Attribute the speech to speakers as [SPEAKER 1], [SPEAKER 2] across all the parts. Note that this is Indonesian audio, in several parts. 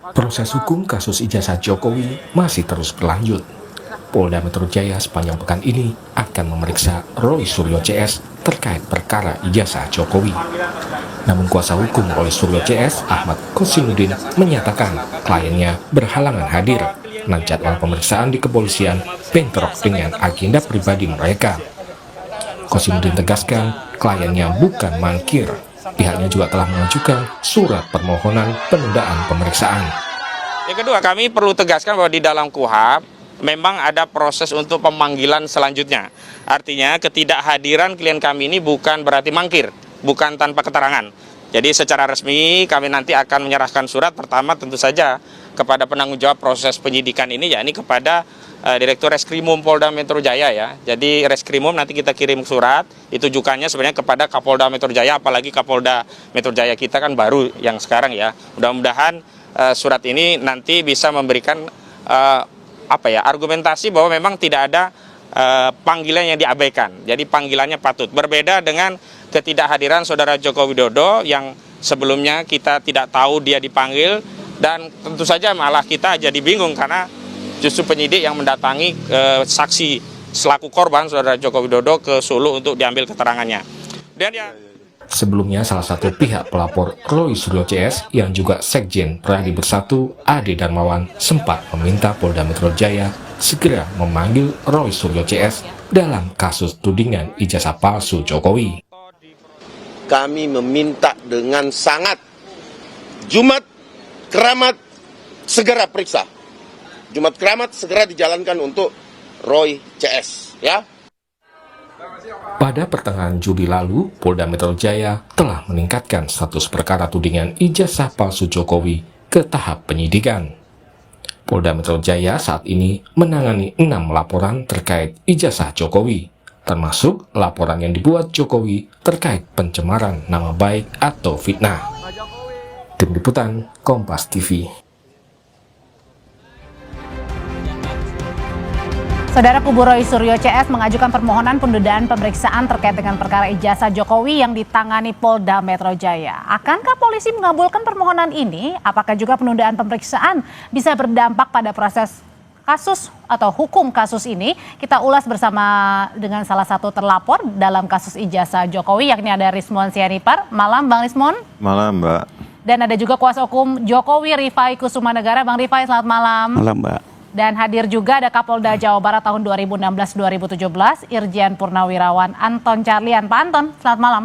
[SPEAKER 1] Proses hukum kasus ijazah Jokowi masih terus berlanjut. Polda Metro Jaya sepanjang pekan ini akan memeriksa Roy Suryo CS terkait perkara ijazah Jokowi. Namun kuasa hukum Roy Suryo CS, Ahmad Kosinuddin, menyatakan kliennya berhalangan hadir karena jadwal pemeriksaan di kepolisian bentrok dengan agenda pribadi mereka. Kosinuddin tegaskan kliennya bukan mangkir. Pihaknya juga telah mengajukan surat permohonan penundaan pemeriksaan.
[SPEAKER 2] Yang kedua, kami perlu tegaskan bahwa di dalam KUHP memang ada proses untuk pemanggilan selanjutnya. Artinya ketidakhadiran klien kami ini bukan berarti mangkir, bukan tanpa keterangan. Jadi secara resmi kami nanti akan menyerahkan surat pertama tentu saja kepada penanggung jawab proses penyidikan ini, yakni kepada Direktur Reskrimum Polda Metro Jaya ya. Jadi Reskrimum nanti kita kirim surat, itu tujuannya sebenarnya kepada Kapolda Metro Jaya, apalagi Kapolda Metro Jaya kita kan baru yang sekarang ya. Mudah-mudahan surat ini nanti bisa memberikan argumentasi bahwa memang tidak ada panggilan yang diabaikan. Jadi panggilannya patut. Berbeda dengan ketidakhadiran Saudara Joko Widodo yang sebelumnya kita tidak tahu dia dipanggil, dan tentu saja malah kita jadi bingung karena justru penyidik yang mendatangi saksi selaku korban Saudara Joko Widodo ke Solo untuk diambil keterangannya. Dan
[SPEAKER 1] Sebelumnya, salah satu pihak pelapor Roy Suryo CS yang juga Sekjen Pradi Bersatu, Ade Darmawan, sempat meminta Polda Metro Jaya segera memanggil Roy Suryo CS dalam kasus tudingan ijazah palsu Jokowi.
[SPEAKER 3] Kami meminta dengan sangat Jumat Keramat segera periksa. Jumat Keramat segera dijalankan untuk Roy CS, ya.
[SPEAKER 1] Pada pertengahan Juli lalu, Polda Metro Jaya telah meningkatkan status perkara tudingan ijazah palsu Jokowi ke tahap penyidikan. Polda Metro Jaya saat ini menangani 6 laporan terkait ijazah Jokowi, termasuk laporan yang dibuat Jokowi terkait pencemaran nama baik atau fitnah. Tim Liputan, Kompas TV.
[SPEAKER 4] Saudara, kubu Roy Suryo CS mengajukan permohonan penundaan pemeriksaan terkait dengan perkara ijazah Jokowi yang ditangani Polda Metro Jaya. Akankah polisi mengabulkan permohonan ini? Apakah juga penundaan pemeriksaan bisa berdampak pada proses kasus atau hukum kasus ini? Kita ulas bersama dengan salah satu terlapor dalam kasus ijazah Jokowi, yakni ada Rismon Sianipar. Malam, Bang Rismon.
[SPEAKER 5] Malam, Mbak.
[SPEAKER 4] Dan ada juga kuasa hukum Jokowi, Rifai Kusumanegara. Bang Rifai, selamat malam.
[SPEAKER 5] Malam, Mbak.
[SPEAKER 4] Dan hadir juga ada Kapolda Jawa Barat tahun 2016-2017, Irjen Purnawirawan Anton Carlian. Pak Anton, selamat malam.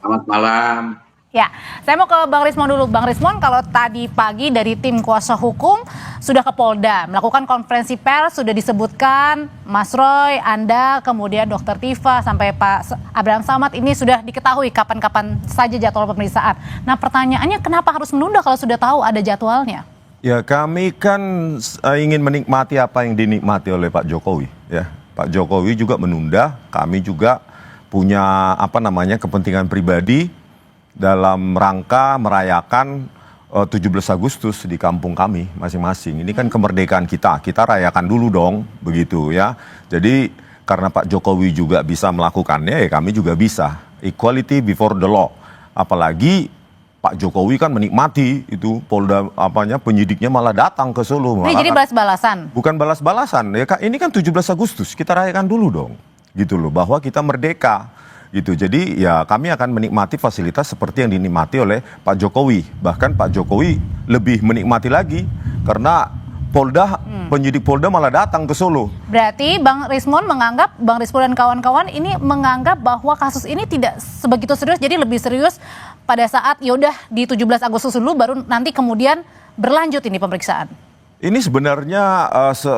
[SPEAKER 6] Selamat malam.
[SPEAKER 4] Ya, saya mau ke Bang Rismon dulu. Bang Rismon, kalau tadi pagi dari tim kuasa hukum sudah ke Polda, melakukan konferensi pers, sudah disebutkan Mas Roy, Anda, kemudian Dr. Tifa, sampai Pak Abraham Samad, ini sudah diketahui kapan-kapan saja jadwal pemeriksaan. Nah, pertanyaannya kenapa harus menunda kalau sudah tahu ada jadwalnya?
[SPEAKER 5] Ya, kami kan ingin menikmati apa yang dinikmati oleh Pak Jokowi. Ya, Pak Jokowi juga menunda. Kami juga punya kepentingan pribadi dalam rangka merayakan 17 Agustus di kampung kami masing-masing. Ini kan kemerdekaan kita rayakan dulu dong, begitu ya. Jadi karena Pak Jokowi juga bisa melakukannya, ya kami juga bisa. Equality before the law. Apalagi Pak Jokowi kan menikmati itu, Polda penyidiknya malah datang ke Solo.
[SPEAKER 4] Ini jadi balas-balasan?
[SPEAKER 5] Bukan balas-balasan, ya ini kan 17 Agustus, kita rayakan dulu dong, gitu loh, bahwa kita merdeka, gitu. Jadi ya kami akan menikmati fasilitas seperti yang dinikmati oleh Pak Jokowi. Bahkan Pak Jokowi lebih menikmati lagi, karena penyidik Polda malah datang ke Solo. Berarti
[SPEAKER 4] Bang Rismon dan kawan-kawan ini menganggap bahwa kasus ini tidak sebegitu serius, jadi lebih serius pada saat yaudah di 17 Agustus dulu, baru nanti kemudian berlanjut ini pemeriksaan.
[SPEAKER 5] Ini sebenarnya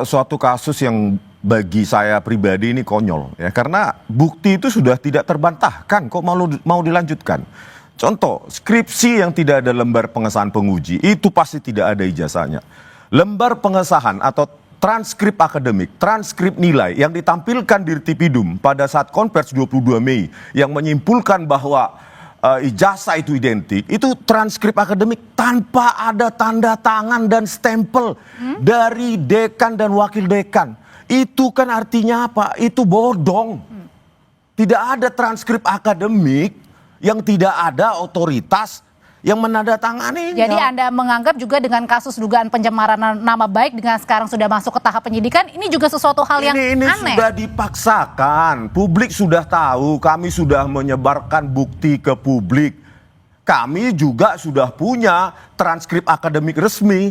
[SPEAKER 5] suatu kasus yang bagi saya pribadi ini konyol ya, karena bukti itu sudah tidak terbantahkan, kok mau dilanjutkan. Contoh, skripsi yang tidak ada lembar pengesahan penguji itu pasti tidak ada ijazahnya. Lembar pengesahan atau transkrip akademik, transkrip nilai yang ditampilkan di Rtipidum pada saat konversi 22 Mei yang menyimpulkan bahwa ijazah itu identik, itu transkrip akademik tanpa ada tanda tangan dan stempel dari dekan dan wakil dekan. Itu kan artinya apa? Itu bodong. Tidak ada transkrip akademik yang tidak ada otoritas yang menandatangani.
[SPEAKER 4] Jadi Anda menganggap juga dengan kasus dugaan pencemaran nama baik dengan sekarang sudah masuk ke tahap penyidikan, ini juga sesuatu hal yang
[SPEAKER 5] ini
[SPEAKER 4] aneh.
[SPEAKER 5] sudah dipaksakan, publik sudah tahu, kami sudah menyebarkan bukti ke publik. Kami juga sudah punya transkrip akademik resmi.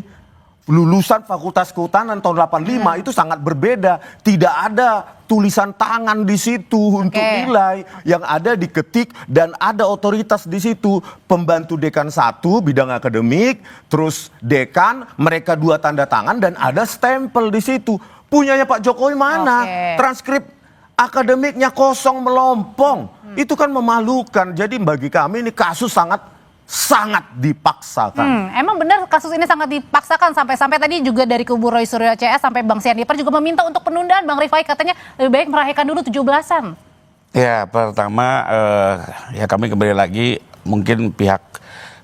[SPEAKER 5] Lulusan Fakultas Kehutanan tahun 85 itu sangat berbeda. Tidak ada tulisan tangan di situ untuk nilai. Yang ada diketik dan ada otoritas di situ. Pembantu dekan 1 bidang akademik, terus dekan, mereka 2 tanda tangan dan ada stempel di situ. Punyanya Pak Jokowi mana? Transkrip akademiknya kosong melompong. Itu kan memalukan. Jadi bagi kami ini kasus sangat dipaksakan.
[SPEAKER 4] Emang benar kasus ini sangat dipaksakan sampai tadi juga dari kubu Roy Suryo CS sampai Bang Sianipar juga meminta untuk penundaan. Bang Rifai katanya lebih baik merayakan dulu 17-an.
[SPEAKER 6] Ya, pertama ya kami kembali lagi, mungkin pihak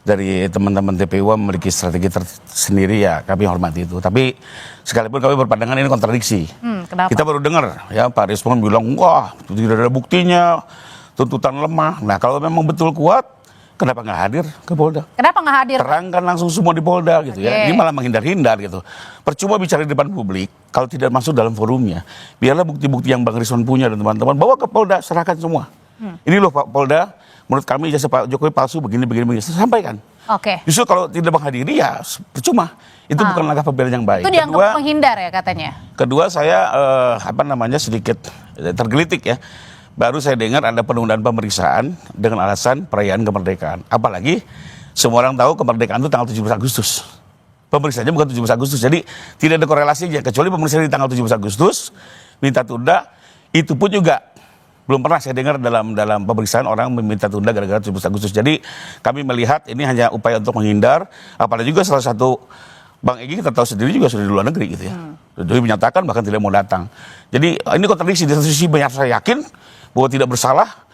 [SPEAKER 6] dari teman-teman TPU memiliki strategi tersendiri, ya kami hormati itu. Tapi sekalipun kami berpandangan ini kontradiksi.
[SPEAKER 4] Kenapa?
[SPEAKER 6] Kita baru dengar ya Pak Rismon bilang, wah tidak ada buktinya, tuntutan lemah. Nah kalau memang betul kuat, kenapa nggak hadir ke Polda?
[SPEAKER 4] Kenapa nggak hadir?
[SPEAKER 6] Terangkan langsung semua di Polda gitu ya. Ini malah menghindar-hindar gitu. Percuma bicara di depan publik kalau tidak masuk dalam forumnya. Biarlah bukti-bukti yang Bang Rismon punya dan teman-teman bawa ke Polda, serahkan semua. Ini loh Pak Polda, menurut kami ijazah Pak Jokowi palsu begini. Sampaikan. Justru kalau tidak menghadiri ya percuma. Itu bukan langkah pembelajaran yang baik.
[SPEAKER 4] Itu dianggap menghindar ya katanya.
[SPEAKER 6] Kedua saya sedikit tergelitik ya. Baru saya dengar ada penundaan pemeriksaan dengan alasan perayaan kemerdekaan. Apalagi semua orang tahu kemerdekaan itu tanggal 17 Agustus. Pemeriksaannya bukan 17 Agustus. Jadi tidak ada korelasinya. Kecuali pemeriksaan di tanggal 17 Agustus, minta tunda, itu pun juga belum pernah saya dengar dalam pemeriksaan orang meminta tunda gara-gara 17 Agustus. Jadi kami melihat ini hanya upaya untuk menghindar. Apalagi juga salah satu Bang Egy kita tahu sendiri juga sudah di luar negeri gitu ya. Jadi menyatakan bahkan tidak mau datang. Jadi ini kontradiksi. Di satu sisi banyak saya yakin bahwa tidak bersalah,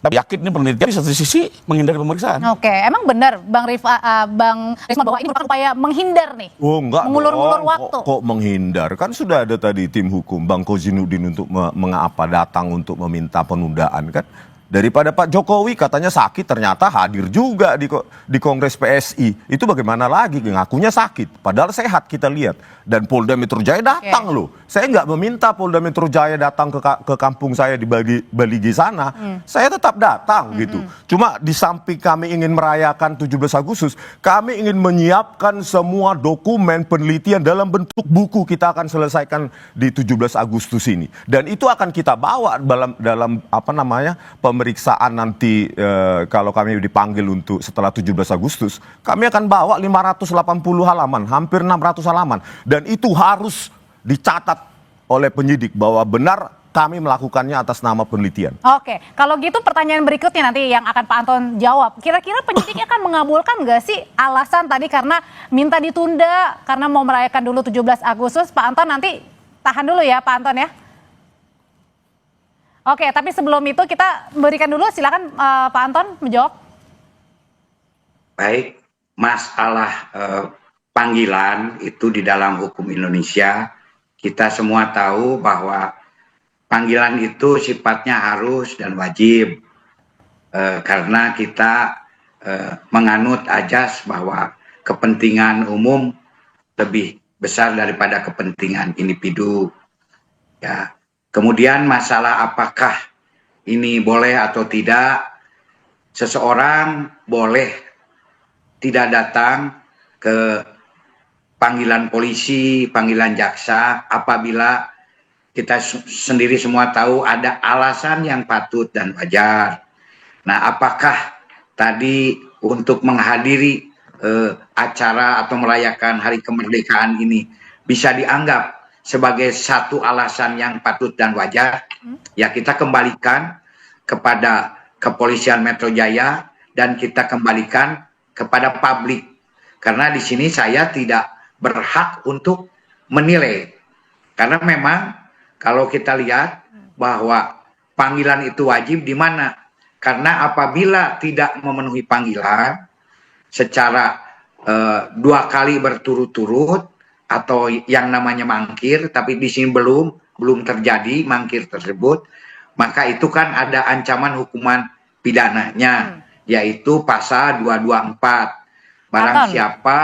[SPEAKER 6] tapi yakin ini penelitian, di satu sisi menghindari pemeriksaan.
[SPEAKER 4] Emang benar Bang Risma bahwa ini merupakan upaya menghindar nih?
[SPEAKER 5] Oh enggak,
[SPEAKER 4] mengulur-ngulur waktu.
[SPEAKER 5] Kok menghindar? Kan sudah ada tadi tim hukum Bang Kozinudin untuk mengapa datang untuk meminta penundaan kan. Daripada Pak Jokowi katanya sakit, ternyata hadir juga di Kongres PSI. Itu bagaimana lagi? Ngakunya sakit, padahal sehat kita lihat. Dan Polda Metro Jaya datang loh. Saya nggak meminta Polda Metro Jaya datang ke kampung saya di Baligi sana. Saya tetap datang gitu. Cuma di samping kami ingin merayakan 17 Agustus, kami ingin menyiapkan semua dokumen penelitian dalam bentuk buku kita akan selesaikan di 17 Agustus ini. Dan itu akan kita bawa dalam pemeriksaan nanti kalau kami dipanggil untuk setelah 17 Agustus, kami akan bawa 580 halaman, hampir 600 halaman. Dan itu harus dicatat oleh penyidik bahwa benar kami melakukannya atas nama penelitian.
[SPEAKER 4] Kalau gitu pertanyaan berikutnya nanti yang akan Pak Anton jawab. Kira-kira penyidik akan mengabulkan nggak sih alasan tadi karena minta ditunda, karena mau merayakan dulu 17 Agustus. Pak Anton nanti tahan dulu ya Pak Anton ya. Tapi sebelum itu kita berikan dulu, silakan Pak Anton menjawab.
[SPEAKER 7] Baik, masalah panggilan itu di dalam hukum Indonesia, kita semua tahu bahwa panggilan itu sifatnya harus dan wajib. Karena kita menganut ajas bahwa kepentingan umum lebih besar daripada kepentingan individu. Ya. Kemudian masalah apakah ini boleh atau tidak, seseorang boleh tidak datang ke panggilan polisi, panggilan jaksa apabila kita sendiri semua tahu ada alasan yang patut dan wajar. Nah, apakah tadi untuk menghadiri acara atau merayakan hari kemerdekaan ini bisa dianggap sebagai satu alasan yang patut dan wajar, ya kita kembalikan kepada Kepolisian Metro Jaya dan kita kembalikan kepada publik. Karena di sini saya tidak berhak untuk menilai. Karena memang kalau kita lihat bahwa panggilan itu wajib di mana? Karena apabila tidak memenuhi panggilan secara 2 kali berturut-turut, atau yang namanya mangkir, tapi di sini belum terjadi mangkir tersebut, maka itu kan ada ancaman hukuman pidananya. yaitu pasal 224. Barang
[SPEAKER 4] Akan.
[SPEAKER 7] siapa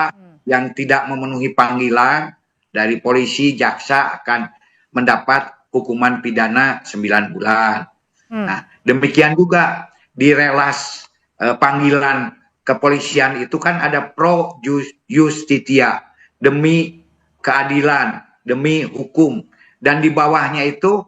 [SPEAKER 7] yang tidak memenuhi panggilan dari polisi, jaksa akan mendapat hukuman pidana 9 bulan. Nah, demikian juga di relas panggilan kepolisian itu kan ada pro justitia, demi keadilan, demi hukum. Dan di bawahnya itu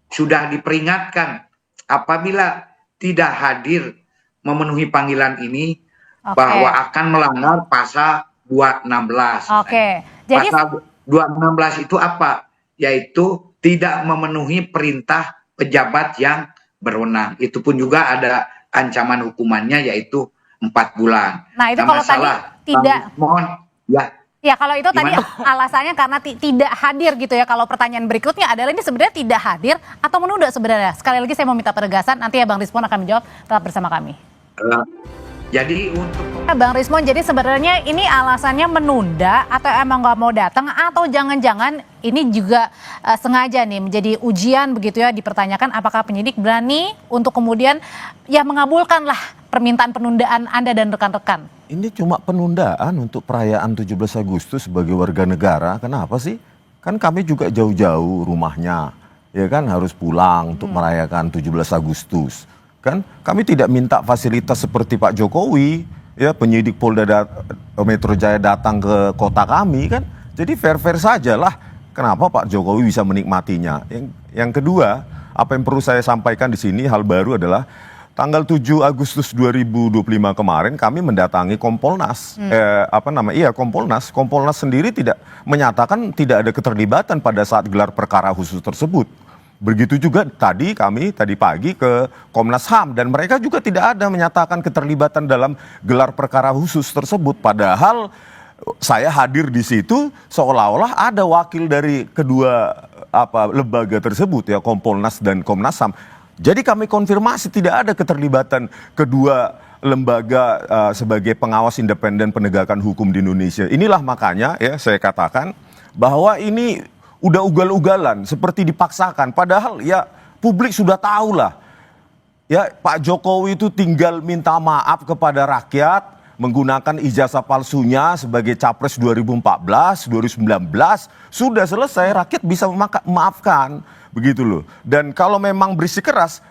[SPEAKER 7] sudah diperingatkan apabila tidak hadir memenuhi panggilan ini bahwa akan melanggar pasal 216.
[SPEAKER 4] Oke. Jadi
[SPEAKER 7] Pasal 216 itu apa? Yaitu tidak memenuhi perintah pejabat yang berwenang. Itu pun juga ada ancaman hukumannya yaitu 4 bulan.
[SPEAKER 4] Nah, itu
[SPEAKER 7] Nah,
[SPEAKER 4] kalau tadi tidak,
[SPEAKER 7] mohon ya.
[SPEAKER 4] ya kalau itu tadi
[SPEAKER 7] Gimana?
[SPEAKER 4] alasannya karena tidak hadir gitu ya. Kalau pertanyaan berikutnya adalah ini sebenarnya tidak hadir atau menunda sebenarnya. Sekali lagi saya mau minta penegasan, nanti ya Bang Rismon akan menjawab, tetap bersama kami.
[SPEAKER 7] Jadi untuk
[SPEAKER 4] Bang Rismon, jadi sebenarnya ini alasannya menunda atau emang nggak mau datang atau jangan-jangan ini juga sengaja nih menjadi ujian begitu ya, dipertanyakan apakah penyidik berani untuk kemudian ya mengabulkan lah permintaan penundaan Anda dan rekan-rekan.
[SPEAKER 5] Ini cuma penundaan untuk perayaan 17 Agustus sebagai warga negara. Kenapa sih? Kan kami juga jauh-jauh rumahnya. Ya kan harus pulang untuk merayakan 17 Agustus. Kan kami tidak minta fasilitas seperti Pak Jokowi, ya penyidik Polda Metro Jaya datang ke kota kami kan. Jadi fair-fair saja lah. Kenapa Pak Jokowi bisa menikmatinya? Yang kedua, apa yang perlu saya sampaikan di sini hal baru adalah tanggal 7 Agustus 2025 kemarin kami mendatangi Kompolnas. Kompolnas. Kompolnas sendiri tidak menyatakan tidak ada keterlibatan pada saat gelar perkara khusus tersebut. Begitu juga tadi pagi ke Komnas HAM dan mereka juga tidak ada menyatakan keterlibatan dalam gelar perkara khusus tersebut. Padahal saya hadir di situ seolah-olah ada wakil dari kedua lembaga tersebut ya, Kompolnas dan Komnas HAM. Jadi kami konfirmasi tidak ada keterlibatan kedua lembaga sebagai pengawas independen penegakan hukum di Indonesia. Inilah makanya ya saya katakan bahwa ini udah ugal-ugalan seperti dipaksakan. Padahal ya publik sudah tahu lah. Ya Pak Jokowi itu tinggal minta maaf kepada rakyat menggunakan ijazah palsunya sebagai capres 2014, 2019 sudah selesai, rakyat bisa memaafkan begitu loh. Dan kalau memang bersikeras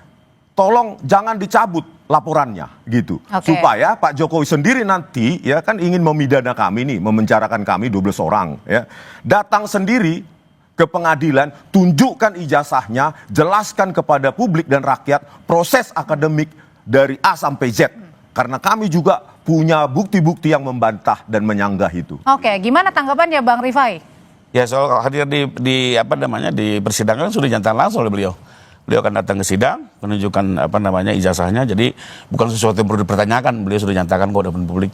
[SPEAKER 5] tolong jangan dicabut laporannya gitu. Supaya Pak Jokowi sendiri nanti ya kan ingin memidana kami nih, memenjarakan kami 12 orang ya. Datang sendiri ke pengadilan, tunjukkan ijazahnya, jelaskan kepada publik dan rakyat proses akademik dari A sampai Z. Karena kami juga punya bukti-bukti yang membantah dan menyanggah itu.
[SPEAKER 4] Oke, gimana tanggapannya Bang Rifai?
[SPEAKER 6] Ya soal hadir di persidangan sudah dinyatakan langsung oleh beliau. Beliau akan datang ke sidang, menunjukkan ijazahnya. Jadi bukan sesuatu yang perlu dipertanyakan. Beliau sudah nyatakan ke depan publik.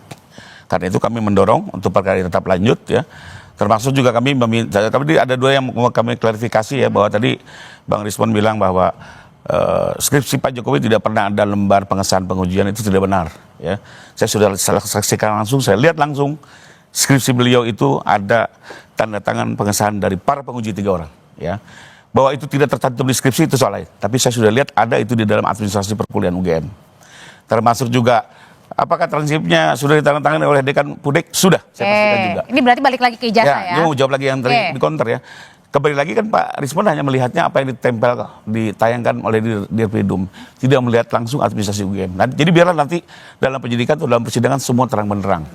[SPEAKER 6] Karena itu kami mendorong untuk perkara ini tetap lanjut ya. Termasuk juga kami meminta, ada dua yang mau kami klarifikasi ya, bahwa tadi Bang Rismon bilang bahwa skripsi Pak Jokowi tidak pernah ada lembar pengesahan pengujian, itu tidak benar ya. Saya sudah saksikan langsung, saya lihat langsung skripsi beliau itu ada tanda tangan pengesahan dari para penguji 3 orang ya. Bahwa itu tidak tercantum di skripsi itu soal lain, tapi saya sudah lihat ada itu di dalam administrasi perkuliahan UGM. Termasuk juga apakah transkripnya sudah ditandatangani oleh Dekan Pudek? Sudah, saya pastikan juga.
[SPEAKER 4] Ini berarti balik lagi ke ijazah ya?
[SPEAKER 6] Ini mau jawab lagi yang tadi di counter ya. Kembali lagi kan Pak Rismon hanya melihatnya apa yang ditayangkan oleh Dirpidum, tidak melihat langsung administrasi UGM. Nah, jadi biarlah nanti dalam penyidikan atau dalam persidangan semua terang benderang.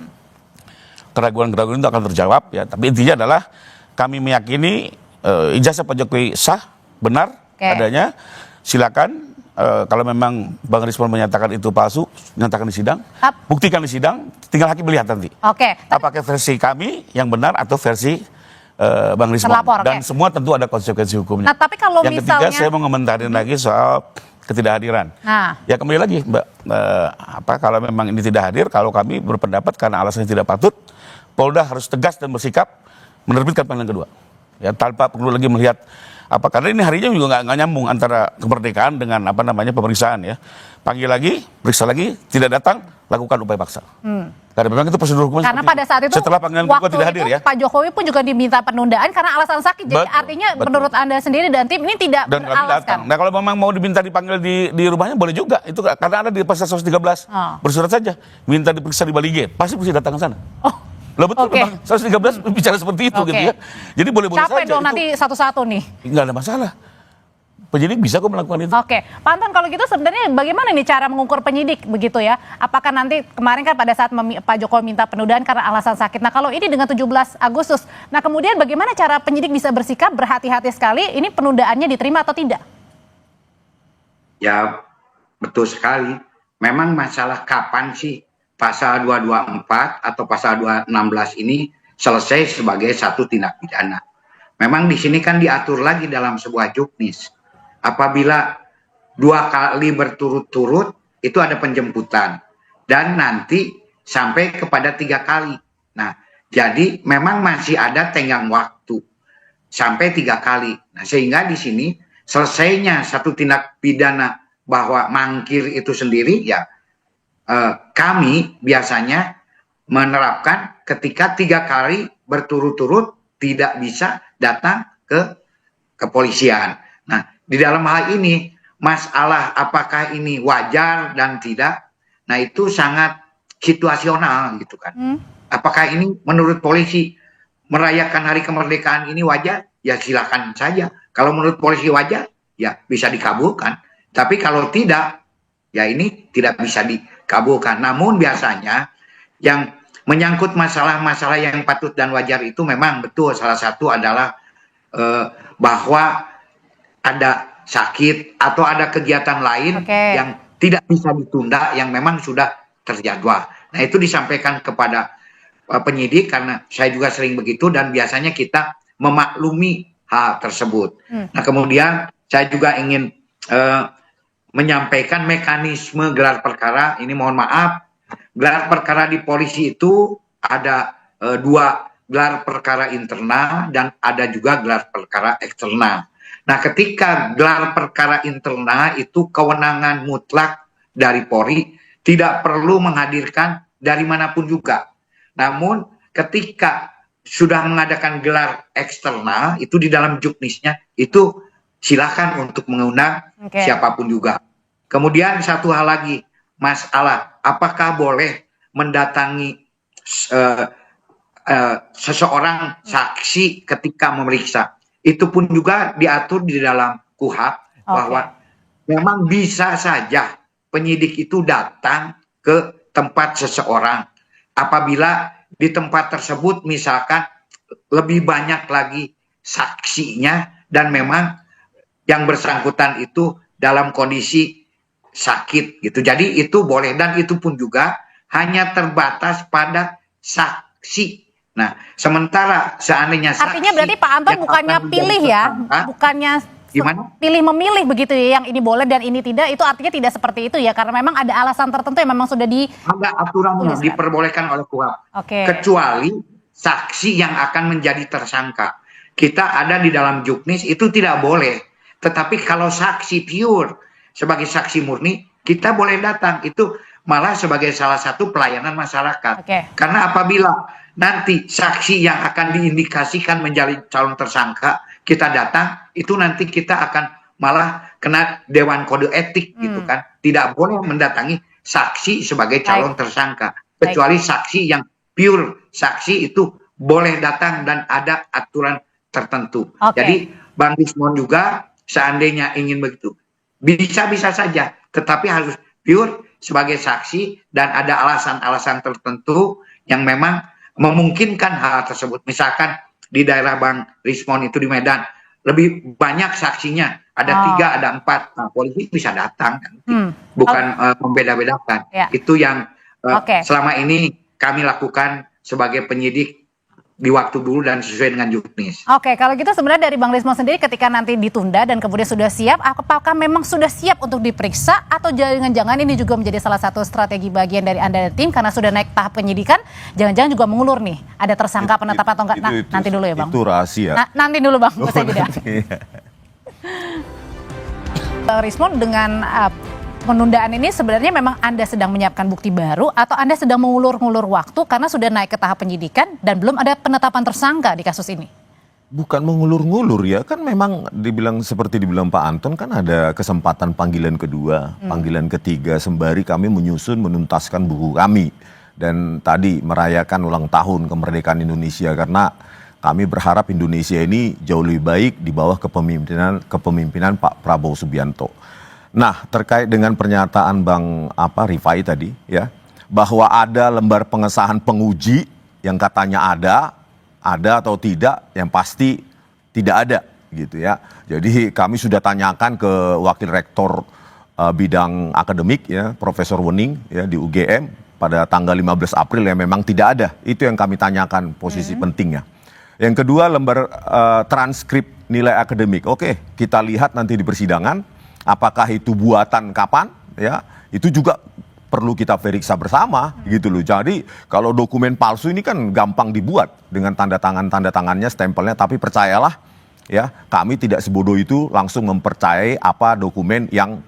[SPEAKER 6] Keraguan-keraguan itu akan terjawab ya. Tapi intinya adalah kami meyakini ijazah Pak Jokowi sah, benar adanya. Silakan. Kalau memang Bang Rismon menyatakan itu palsu, nyatakan di sidang, buktikan di sidang, tinggal hakim melihat nanti. Apakah versi kami yang benar atau versi Bang Rismon. Dan semua tentu ada konsekuensi hukumnya.
[SPEAKER 4] Nah, tapi kalau
[SPEAKER 6] yang ketiga saya mau komentarin lagi soal ketidakhadiran. Ya kembali lagi Mbak, kalau memang ini tidak hadir, kalau kami berpendapat karena alasannya tidak patut, Polda harus tegas dan bersikap menerbitkan panggilan kedua. Ya tanpa perlu lagi melihat karena ini harinya juga nggak nyambung antara kemerdekaan dengan pemeriksaan ya. Panggil lagi, periksa lagi, tidak datang, lakukan upaya paksa. Karena memang itu prosedur hukum.
[SPEAKER 4] Karena pada saat itu
[SPEAKER 6] setelah panggilan kedua tidak hadir ya.
[SPEAKER 4] Pak Jokowi pun juga diminta penundaan karena alasan sakit. Jadi
[SPEAKER 6] Betul,
[SPEAKER 4] artinya
[SPEAKER 6] betul.
[SPEAKER 4] menurut Anda sendiri dan tim ini tidak
[SPEAKER 6] Dan kami
[SPEAKER 4] beralaskan.
[SPEAKER 6] datang. Nah kalau memang mau diminta dipanggil di rumahnya boleh juga. Itu karena ada di pasal 113. Bersurat saja. Minta diperiksa di Bali Gate. Pasti datang ke sana.
[SPEAKER 4] Oh.
[SPEAKER 6] Lah betul,
[SPEAKER 4] Oke.
[SPEAKER 6] memang 113 bicara seperti itu gitu ya. Jadi boleh-boleh saja.
[SPEAKER 4] Capek dong
[SPEAKER 6] itu
[SPEAKER 4] nanti satu-satu nih.
[SPEAKER 6] nggak ada masalah. Penyidik bisa kok melakukan itu.
[SPEAKER 4] Oke, Pak Anton kalau gitu sebenarnya bagaimana nih cara mengukur penyidik begitu ya? Apakah nanti kemarin kan pada saat Pak Jokowi minta penundaan karena alasan sakit. Nah kalau ini dengan 17 Agustus, nah kemudian bagaimana cara penyidik bisa bersikap berhati-hati sekali ini penundaannya diterima atau tidak?
[SPEAKER 7] Ya, betul sekali. Memang masalah kapan sih pasal 224 atau pasal 216 ini selesai sebagai satu tindak pidana. Memang di sini kan diatur lagi dalam sebuah juknis. Apabila 2 kali berturut-turut itu ada penjemputan dan nanti sampai kepada 3 kali. Nah, jadi memang masih ada tenggang waktu sampai 3 kali. Nah, sehingga di sini selesainya satu tindak pidana bahwa mangkir itu sendiri ya kami biasanya menerapkan ketika 3 kali berturut-turut tidak bisa datang ke kepolisian. Nah, di dalam hal ini masalah apakah ini wajar dan tidak, nah itu sangat situasional gitu kan. Apakah ini menurut polisi merayakan hari kemerdekaan ini wajar? Ya silakan saja. Kalau menurut polisi wajar, ya bisa dikabulkan. Tapi kalau tidak, ya ini tidak bisa dikabulkan. Namun biasanya yang menyangkut masalah-masalah yang patut dan wajar itu memang betul. Salah satu adalah bahwa ada sakit atau ada kegiatan lain yang tidak bisa ditunda yang memang sudah terjadwal. Nah itu disampaikan kepada penyidik karena saya juga sering begitu dan biasanya kita memaklumi hal tersebut. Nah kemudian saya juga ingin menyampaikan mekanisme gelar perkara. Ini mohon maaf, gelar perkara di polisi itu ada 2 gelar perkara internal dan ada juga gelar perkara eksternal. Nah, ketika gelar perkara internal itu kewenangan mutlak dari Polri, tidak perlu menghadirkan dari manapun juga. Namun, ketika sudah mengadakan gelar eksternal, itu di dalam juknisnya, itu silakan untuk mengundang siapapun juga. Kemudian satu hal lagi, masalah apakah boleh mendatangi seseorang saksi ketika memeriksa. Itu pun juga diatur di dalam KUHP bahwa memang bisa saja penyidik itu datang ke tempat seseorang apabila di tempat tersebut misalkan lebih banyak lagi saksinya dan memang yang bersangkutan itu dalam kondisi sakit gitu. Jadi itu boleh dan itu pun juga hanya terbatas pada saksi. Nah, sementara seandainya saksi...
[SPEAKER 4] Artinya berarti Pak Anton bukannya pilih ya, bukannya pilih memilih begitu ya, yang ini boleh dan ini tidak, itu artinya tidak seperti itu ya, karena memang ada alasan tertentu yang memang sudah
[SPEAKER 7] ada aturannya, diperbolehkan oleh KUHP. Kecuali saksi yang akan menjadi tersangka. Kita ada di dalam juknis, itu tidak boleh. Tetapi kalau saksi pure, sebagai saksi murni, kita boleh datang. Itu malah sebagai salah satu pelayanan masyarakat. Karena apabila nanti saksi yang akan diindikasikan menjadi calon tersangka kita datang, itu nanti kita akan malah kena Dewan Kode Etik gitu kan. Tidak boleh mendatangi saksi sebagai calon tersangka. Kecuali saksi yang pure saksi itu boleh datang dan ada aturan tertentu. Jadi Bang Rismon juga seandainya ingin begitu, bisa-bisa saja. Tetapi harus pure sebagai saksi dan ada alasan-alasan tertentu yang memang memungkinkan hal tersebut. Misalkan di daerah Bang Rismon itu di Medan lebih banyak saksinya, ada 3, ada 4. Nah, polisi bisa datang, bukan membeda-bedakan. Itu yang selama ini kami lakukan sebagai penyidik di waktu dulu dan sesuai dengan juknis.
[SPEAKER 4] Kalau gitu sebenarnya dari Bang Rismon sendiri ketika nanti ditunda dan kemudian sudah siap, apakah memang sudah siap untuk diperiksa atau jangan-jangan ini juga menjadi salah satu strategi bagian dari Anda dan tim karena sudah naik tahap penyidikan, jangan-jangan juga mengulur nih, ada tersangka penetapan atau enggak? Nanti dulu ya Bang.
[SPEAKER 5] Itu rahasia.
[SPEAKER 4] Nanti dulu Bang, usai jeda. Bang Rismon dengan penundaan ini sebenarnya memang Anda sedang menyiapkan bukti baru atau Anda sedang mengulur-ngulur waktu karena sudah naik ke tahap penyidikan dan belum ada penetapan tersangka di kasus ini?
[SPEAKER 5] Bukan mengulur-ngulur ya, kan memang seperti dibilang Pak Anton kan ada kesempatan panggilan kedua, panggilan ketiga sembari kami menuntaskan buku kami. Dan tadi merayakan ulang tahun kemerdekaan Indonesia karena kami berharap Indonesia ini jauh lebih baik di bawah kepemimpinan Pak Prabowo Subianto. Nah, terkait dengan pernyataan Bang Rifai tadi ya, bahwa ada lembar pengesahan penguji yang katanya ada atau tidak, yang pasti tidak ada gitu ya. Jadi kami sudah tanyakan ke Wakil Rektor bidang akademik ya, Profesor Wening ya di UGM pada tanggal 15 April yang memang tidak ada. Itu yang kami tanyakan posisi pentingnya. Yang kedua lembar transkrip nilai akademik. Oke, kita lihat nanti di persidangan apakah itu buatan kapan ya. Itu juga perlu kita periksa bersama gitu loh. Jadi kalau dokumen palsu ini kan gampang dibuat dengan tanda tangannya, stempelnya, tapi percayalah ya, kami tidak sebodoh itu langsung mempercayai apa dokumen yang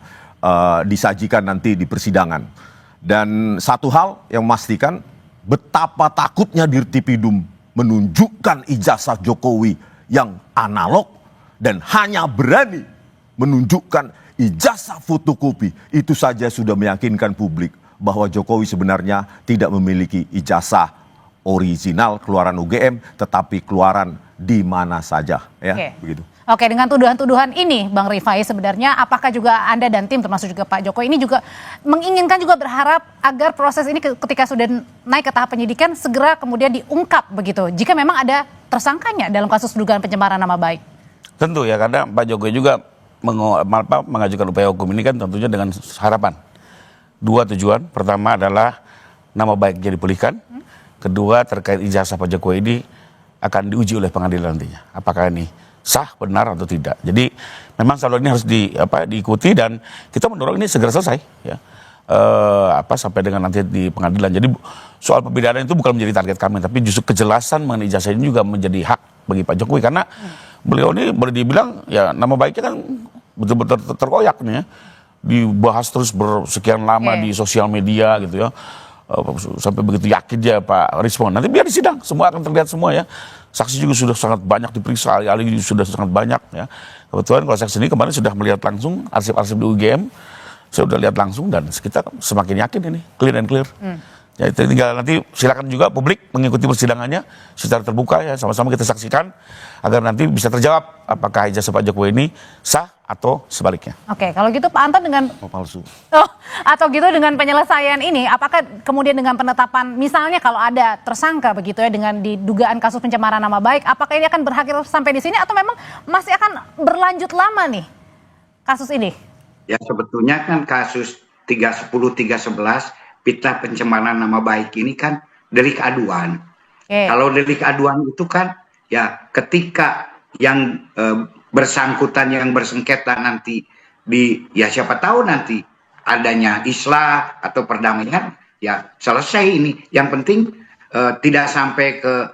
[SPEAKER 5] disajikan nanti di persidangan. Dan satu hal yang memastikan betapa takutnya Dirtipidum menunjukkan ijazah Jokowi yang analog dan hanya berani menunjukkan ijazah fotokopi. Itu saja sudah meyakinkan publik bahwa Jokowi sebenarnya tidak memiliki ijazah original keluaran UGM, tetapi keluaran di mana saja ya. Begitu.
[SPEAKER 4] Oke, dengan tuduhan-tuduhan ini Bang Rifai, sebenarnya apakah juga Anda dan tim termasuk juga Pak Jokowi ini juga menginginkan juga berharap agar proses ini ketika sudah naik ke tahap penyidikan segera kemudian diungkap begitu jika memang ada tersangkanya dalam kasus dugaan pencemaran nama baik?
[SPEAKER 6] Tentu ya, karena Pak Jokowi juga mengajukan upaya hukum ini kan tentunya dengan harapan. Dua tujuan, pertama adalah nama baiknya dipulihkan, kedua terkait ijazah Pak Jokowi ini akan diuji oleh pengadilan nantinya. Apakah ini sah, benar atau tidak. Jadi memang selalu ini harus diikuti dan kita mendorong ini segera selesai ya. Sampai dengan nanti di pengadilan. Jadi soal pembedanan itu bukan menjadi target kami, tapi justru kejelasan mengenai ijazah ini juga menjadi hak bagi Pak Jokowi karena beliau ini boleh dibilang ya nama baiknya kan betul-betul terkoyak nih ya. Dibahas terus bersekian lama di sosial media gitu ya. Sampai begitu yakin dia Pak Rismon. Nanti biar disidang, semua akan terlihat semua ya. Saksi juga sudah sangat banyak diperiksa, ahli sudah sangat banyak ya. Kebetulan kalau saya sendiri kemarin sudah melihat langsung arsip-arsip di UGM. Saya sudah lihat langsung dan kita semakin yakin ini clear and clear. Ya, tinggal nanti silakan juga publik mengikuti persidangannya secara terbuka ya, sama-sama kita saksikan agar nanti bisa terjawab apakah ijazah Pak Jokowi ini sah atau sebaliknya.
[SPEAKER 4] Oke, kalau gitu Pak Anton dengan
[SPEAKER 5] palsu.
[SPEAKER 4] Atau gitu dengan penyelesaian ini, apakah kemudian dengan penetapan misalnya kalau ada tersangka begitu ya dengan didugaan kasus pencemaran nama baik, apakah ini akan berakhir sampai di sini atau memang masih akan berlanjut lama nih kasus ini?
[SPEAKER 7] Ya sebetulnya kan kasus 310, 311 fitnah pencemaran nama baik ini kan delik aduan. Kalau delik aduan itu kan ya ketika yang bersangkutan yang bersengketa nanti ya siapa tahu nanti adanya islah atau perdamaian ya selesai ini. Yang penting tidak sampai ke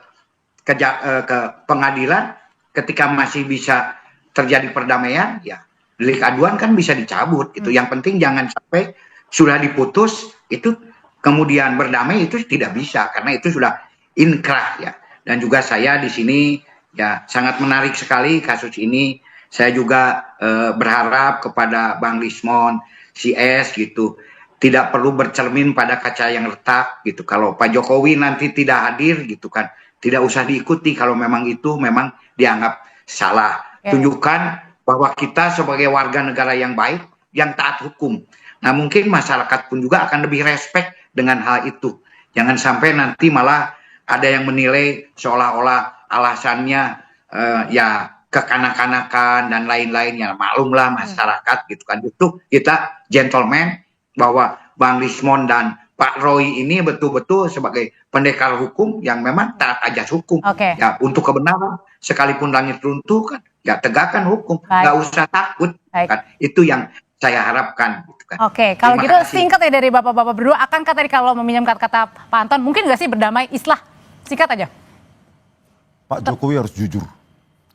[SPEAKER 7] pengadilan ketika masih bisa terjadi perdamaian ya delik aduan kan bisa dicabut gitu. Yang penting jangan sampai sudah diputus itu kemudian berdamai itu tidak bisa karena itu sudah inkrah ya. Dan juga saya di sini ya sangat menarik sekali kasus ini. Saya juga berharap kepada Bang Rismon, CS gitu tidak perlu bercermin pada kaca yang retak gitu. Kalau Pak Jokowi nanti tidak hadir gitu kan, tidak usah diikuti kalau memang itu memang dianggap salah. Tunjukkan bahwa kita sebagai warga negara yang baik, yang taat hukum. Nah mungkin masyarakat pun juga akan lebih respect dengan hal itu. Jangan sampai nanti malah ada yang menilai seolah-olah alasannya ya kekanak-kanakan dan lain-lainnya. Maklumlah masyarakat gitu kan. Itu kita gentleman bahwa Bang Rismon dan Pak Roy ini betul-betul sebagai pendekar hukum yang memang taat ajas hukum. Ya untuk kebenaran sekalipun langit runtuh kan ya tegakkan hukum. Nggak usah takut kan. Itu yang saya harapkan. Gitu kan.
[SPEAKER 4] Oke, kalau gitu singkat ya dari bapak-bapak berdua, akankah tadi kalau meminjam kata Pak Anton, mungkin nggak sih berdamai islah? Singkat aja.
[SPEAKER 5] Pak Jokowi harus jujur.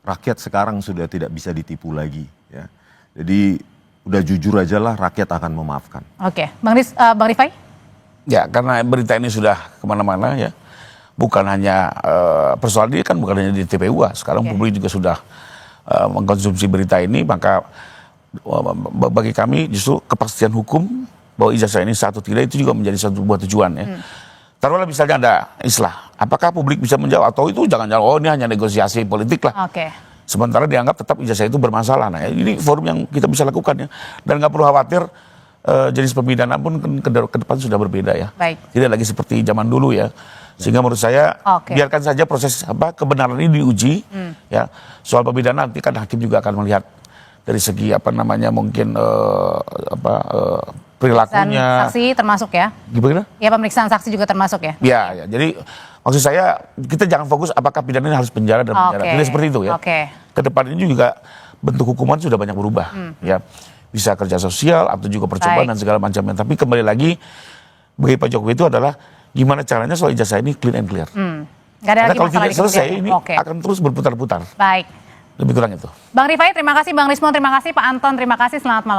[SPEAKER 5] Rakyat sekarang sudah tidak bisa ditipu lagi. Ya. Jadi udah jujur aja lah, rakyat akan memaafkan.
[SPEAKER 4] Oke, Bang Rifai?
[SPEAKER 6] Ya, karena berita ini sudah kemana-mana ya. Bukan hanya persoalan ini kan bukan hanya di TPUA. Sekarang publik juga sudah mengkonsumsi berita ini, maka bagi kami justru kepastian hukum bahwa ijazah ini sah atau tidak itu juga menjadi satu buah tujuan ya. Taruhlah misalnya ada istilah, apakah publik bisa menjawab atau itu jangan-jangan oh ini hanya negosiasi politik lah.
[SPEAKER 4] Oke.
[SPEAKER 6] Sementara dianggap tetap ijazah itu bermasalah. Nah, ini forum yang kita bisa lakukan ya. Dan nggak perlu khawatir jenis pemidanaan pun ke depan sudah berbeda ya.
[SPEAKER 4] Baik.
[SPEAKER 6] Tidak lagi seperti zaman dulu ya. Sehingga menurut saya biarkan saja proses kebenaran ini diuji ya. Soal pemidanaan nanti kan hakim juga akan melihat dari segi mungkin perilakunya.
[SPEAKER 4] Saksi termasuk ya?
[SPEAKER 6] Gimana?
[SPEAKER 4] Ya, pemeriksaan saksi juga termasuk ya?
[SPEAKER 6] Ya, jadi maksud saya kita jangan fokus apakah pidana ini harus penjara dan penjara. Tidak seperti itu ya. Ke depan ini juga bentuk hukuman sudah banyak berubah ya. Bisa kerja sosial atau juga percobaan dan segala macamnya. Tapi kembali lagi bagi Pak Jokowi itu adalah gimana caranya soal ijazah ini clean and clear.
[SPEAKER 4] Gak ada
[SPEAKER 6] Karena
[SPEAKER 4] lagi
[SPEAKER 6] kalau
[SPEAKER 4] masalah
[SPEAKER 6] tidak
[SPEAKER 4] di
[SPEAKER 6] selesai
[SPEAKER 4] kemudian.
[SPEAKER 6] ini akan terus berputar-putar.
[SPEAKER 4] Baik.
[SPEAKER 6] Lebih kurang itu.
[SPEAKER 4] Bang Rifai, terima kasih. Bang Rismon, terima kasih. Pak Anton, terima kasih. Selamat malam.